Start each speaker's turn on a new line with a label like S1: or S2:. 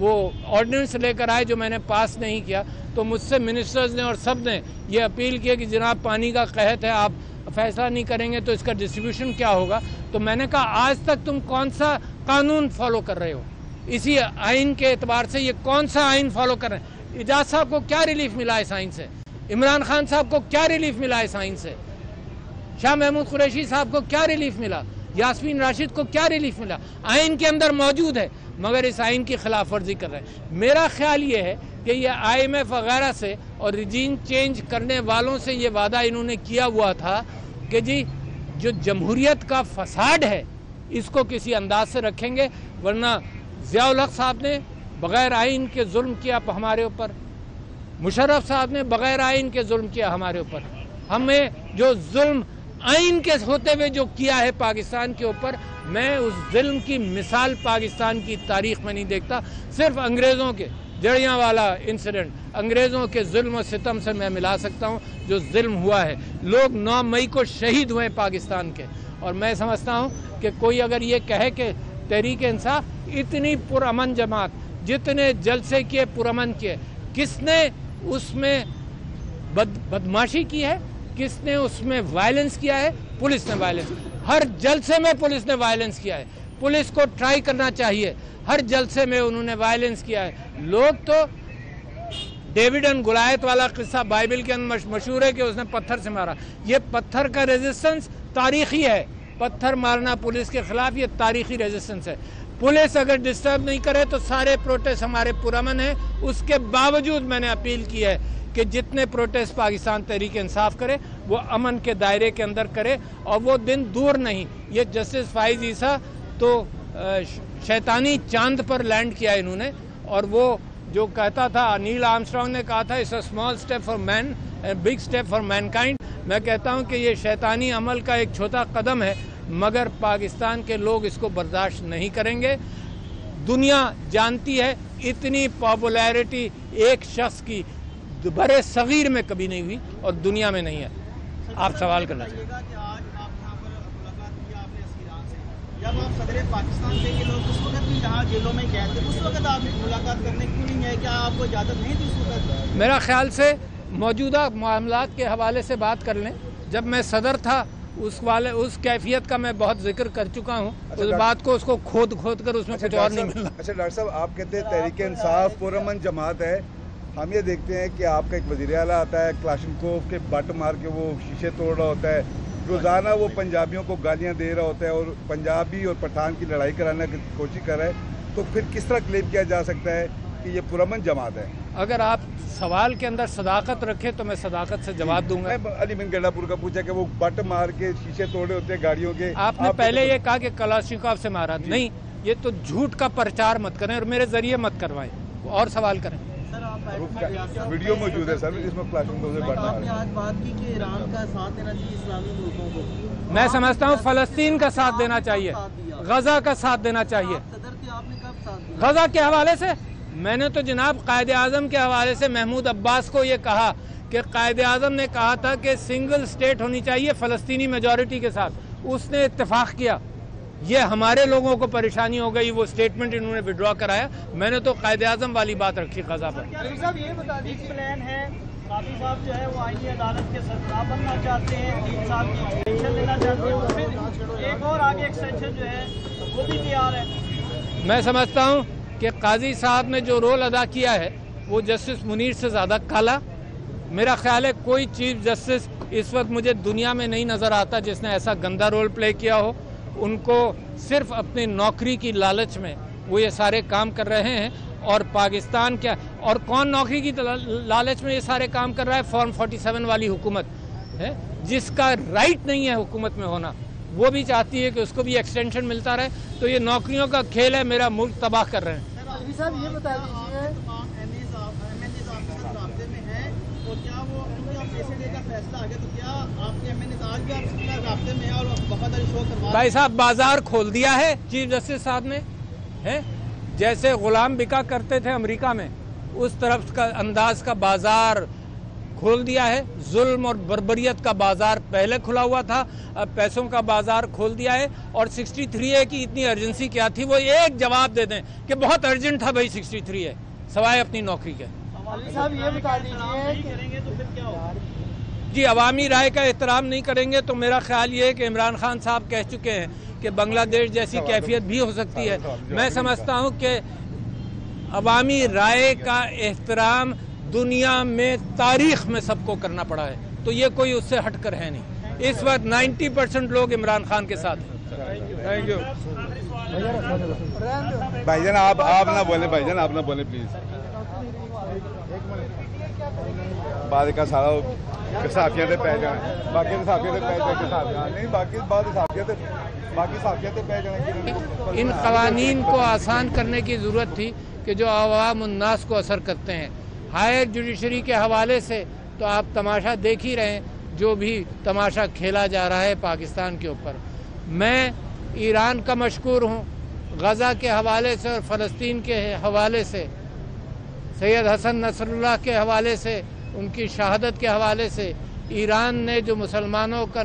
S1: وہ آرڈیننس لے کر آئے جو میں نے پاس نہیں کیا، تو مجھ سے منسٹرز نے اور سب نے یہ اپیل کیا کہ جناب پانی کا قحط ہے، آپ فیصلہ نہیں کریں گے تو اس کا ڈسٹریبیوشن کیا ہوگا؟ تو میں نے کہا آج تک تم کون سا قانون فالو کر رہے ہو؟ اسی آئین کے اعتبار سے یہ کون سا آئین فالو کر رہے ہیں؟ اعجاز صاحب کو کیا ریلیف ملا اس آئین سے؟ عمران خان صاحب کو کیا ریلیف ملا اس آئین سے؟ شاہ محمود قریشی صاحب کو کیا ریلیف ملا؟ یاسمین راشد کو کیا ریلیف ملا؟ آئین کے اندر موجود ہے مگر اس آئین کی خلاف ورزی کر رہے ہیں۔ میرا خیال یہ ہے کہ یہ IMF وغیرہ سے اور ریجیم چینج کرنے والوں سے یہ وعدہ انہوں نے کیا ہوا تھا کہ جی جو جمہوریت کا فساد ہے اس کو کسی انداز سے رکھیں گے، ورنہ ضیاء الحق صاحب نے بغیر آئین کے ظلم کیا ہمارے اوپر، مشرف صاحب نے بغیر آئین کے ظلم کیا ہمارے اوپر، ہمیں جو ظلم آئین کے ہوتے ہوئے جو کیا ہے پاکستان کے اوپر، میں اس ظلم کی مثال پاکستان کی تاریخ میں نہیں دیکھتا۔ صرف انگریزوں کے جڑیاں والا انسیڈنٹ، انگریزوں کے ظلم و ستم سے میں ملا سکتا ہوں جو ظلم ہوا ہے۔ لوگ 9 مئی کو شہید ہوئے پاکستان کے، اور میں سمجھتا ہوں کہ کوئی اگر یہ کہے کہ تحریک انصاف اتنی پرامن جماعت، جتنے جلسے کیے پرامن کیے، کس نے اس میں بدماشی کی ہے؟ کس نے اس میں وائلنس کیا ہے؟ پولیس نے وائلنس، ہر جلسے میں پولیس نے وائلنس کیا ہے۔ پولیس کو ٹرائی کرنا چاہیے، ہر جلسے میں انہوں نے وائلنس کیا ہے۔ لوگ تو ڈیوڈ اینڈ گولائت والا قصہ بائبل کے اندر مشہور ہے کہ اس نے پتھر سے مارا، یہ پتھر کا ریزسٹنس تاریخی ہے، پتھر مارنا پولیس کے خلاف یہ تاریخی ریزسٹنس ہے۔ پولیس اگر ڈسٹرب نہیں کرے تو سارے پروٹیسٹ ہمارے پرامن ہیں۔ اس کے باوجود میں نے اپیل کی ہے کہ جتنے پروٹیسٹ پاکستان تحریک انصاف کرے وہ امن کے دائرے کے اندر کرے، اور وہ دن دور نہیں۔ یہ جسٹس فائز عیسیٰ تو شیطانی چاند پر لینڈ کیا انہوں نے، اور وہ جو کہتا تھا، نیل آرمسٹرانگ نے کہا تھا it's a small step for man a big step for mankind. میں کہتا ہوں کہ یہ شیطانی عمل کا ایک چھوٹا قدم ہے، مگر پاکستان کے لوگ اس کو برداشت نہیں کریں گے۔ دنیا جانتی ہے اتنی پاپولیرٹی ایک شخص کی برے صغیر میں کبھی نہیں ہوئی اور دنیا میں نہیں ہے۔ آپ سوال کرنا چاہیے
S2: کہ آج آپ یہاں پر ملاقات کی آپ نے اسیران سے، جب آپ صدر پاکستان تھے کہ لوگ اس وقت بھی یہاں جیلوں میں گئے تھے، اس وقت آپ ملاقات کرنے کیوں نہیں گئے؟ کیا آپ کو اجازت نہیں تھی اس وقت؟
S1: میرا خیال سے موجودہ معاملات کے حوالے سے بات کر لیں۔ جب میں صدر تھا اس کیفیت کا میں بہت ذکر کر چکا ہوں، اس بات کو اس کو کھود کر اس میں کچھ اور نہیں ملنا۔
S3: اچھا ڈاکٹر صاحب، آپ کہتے ہیں تحریک انصاف پرامن جماعت ہے، ہم یہ دیکھتے ہیں کہ آپ کا ایک وزیر اعلیٰ آتا ہے کلاشنکوف کے بٹ مار کے وہ شیشے توڑ رہا ہوتا ہے، روزانہ وہ پنجابیوں کو گالیاں دے رہا ہوتا ہے اور پنجابی اور پٹھان کی لڑائی کرانے کی کوشش کر رہا ہے، تو پھر کس طرح کلیم کیا جا سکتا ہے کہ یہ پرامن جماعت ہے؟
S1: اگر آپ سوال کے اندر صداقت رکھیں تو میں صداقت سے جواب دوں گا۔
S3: میں علی بن گنڈا پور کا پوچھا کہ وہ بٹ مار کے شیشے توڑے ہوتے ہیں گاڑیوں کے،
S1: آپ نے پہلے یہ کہا کہ کلاشنکوف سے مارا، نہیں، یہ تو جھوٹ کا پرچار مت کریں اور میرے ذریعے مت کروائیں، اور سوال کریں۔
S3: ویڈیو موجود ہے سر جس میں کلاشنکوف سے بٹ مارا۔
S2: آپ نے آج بات کی کہ ایران کا ساتھ دینا چاہیے اسلامی ملکوں کو،
S1: میں سمجھتا ہوں فلسطین کا ساتھ دینا چاہیے، غزہ کا ساتھ دینا چاہیے۔
S2: صدر تھے، آپ نے کب ساتھ دیا؟
S1: غزہ کے حوالے سے میں نے تو جناب قائد اعظم کے حوالے سے محمود عباس کو یہ کہا کہ قائد اعظم نے کہا تھا کہ سنگل اسٹیٹ ہونی چاہیے فلسطینی میجورٹی کے ساتھ، اس نے اتفاق کیا۔ یہ ہمارے لوگوں کو پریشانی ہو گئی، وہ اسٹیٹمنٹ انہوں نے وڈرا کرایا، میں نے تو قائد اعظم والی بات رکھی غزہ پر۔
S2: صاحب یہ بتا دیجیے پلان ہے، قاضی صاحب جو ہے وہ آئینی عدالت کے سربراہ بننا چاہتے ہیں، 3 سال کی ایکسٹینشن لینا چاہتے ہیں، اور پھر ایک اور آگے ایکسٹینشن جو ہے وہ بھی تیار ہے۔
S1: میں سمجھتا ہوں کہ قاضی صاحب نے جو رول ادا کیا ہے وہ جسٹس منیر سے زیادہ کالا۔ میرا خیال ہے کوئی چیف جسٹس اس وقت مجھے دنیا میں نہیں نظر آتا جس نے ایسا گندا رول پلے کیا ہو۔ ان کو صرف اپنی نوکری کی لالچ میں وہ یہ سارے کام کر رہے ہیں، اور پاکستان کیا، اور کون نوکری کی لالچ میں یہ سارے کام کر رہا ہے؟ فارم 47 والی حکومت ہے جس کا رائٹ نہیں ہے حکومت میں ہونا، وہ بھی چاہتی ہے کہ اس کو بھی ایکسٹینشن ملتا رہے۔ تو یہ نوکریوں کا کھیل ہے، میرا ملک تباہ کر رہے ہیں۔
S2: صاحب یہ بتا دیجیے رابطے میں ہیں، اور کیا وہ ان کا فیصلے کا فیصلہ آ گیا، تو کیا آپ کے ایم این اے آج بھی آپ رابطے میں ہیں اور وفاداری شو کروا؟
S1: بھائی صاحب بازار کھول دیا ہے چیف جسٹس صاحب نے، جیسے غلام بکا کرتے تھے امریکہ میں، اس طرف کا انداز کا بازار کھول دیا ہے. ظلم اور بربریت کا بازار پہلے کھلا ہوا تھا، اب پیسوں کا بازار کھول دیا ہے. اور 63A کی اتنی ارجنسی کیا تھی؟ وہ ایک جواب دے دیں کہ بہت ارجنٹ تھا بھائی 63A، سوائے اپنی نوکری کے.
S2: صاحب یہ بتا دیجیے کریں گے تو پھر کیا ہوگا؟
S1: جی، عوامی رائے کا احترام نہیں کریں گے تو میرا خیال یہ ہے کہ عمران خان صاحب کہہ چکے ہیں کہ بنگلہ دیش جیسی کیفیت بھی ہو سکتی ہے. میں سمجھتا ہوں کہ عوامی رائے کا احترام دنیا میں تاریخ میں سب کو کرنا پڑا ہے، تو یہ کوئی اس سے ہٹ کر ہے نہیں. اس وقت 90% لوگ عمران خان کے ساتھ ہیں. Thank you.
S3: بھائی جان آپ نہ بولیں، بھائی جان آپ نہ بولیں پلیز. بعد کا سارا صحافیاں تے پہ جانا، باقی صحافیاں تے پہ جانا صحافیاں نہیں، باقی بعد صحافیاں تے پہ جانا.
S1: ان قوانین کو آسان کرنے کی ضرورت تھی کہ جو عوام الناس کو اثر کرتے ہیں. ہائر جوڈیشری کے حوالے سے تو آپ تماشا دیکھ ہی رہے ہیں، جو بھی تماشا کھیلا جا رہا ہے پاکستان کے اوپر. میں ایران کا مشکور ہوں. غزہ کے حوالے سے اور فلسطین کے حوالے سے، سید حسن نصر اللہ کے حوالے سے، ان کی شہادت کے حوالے سے ایران نے جو مسلمانوں کا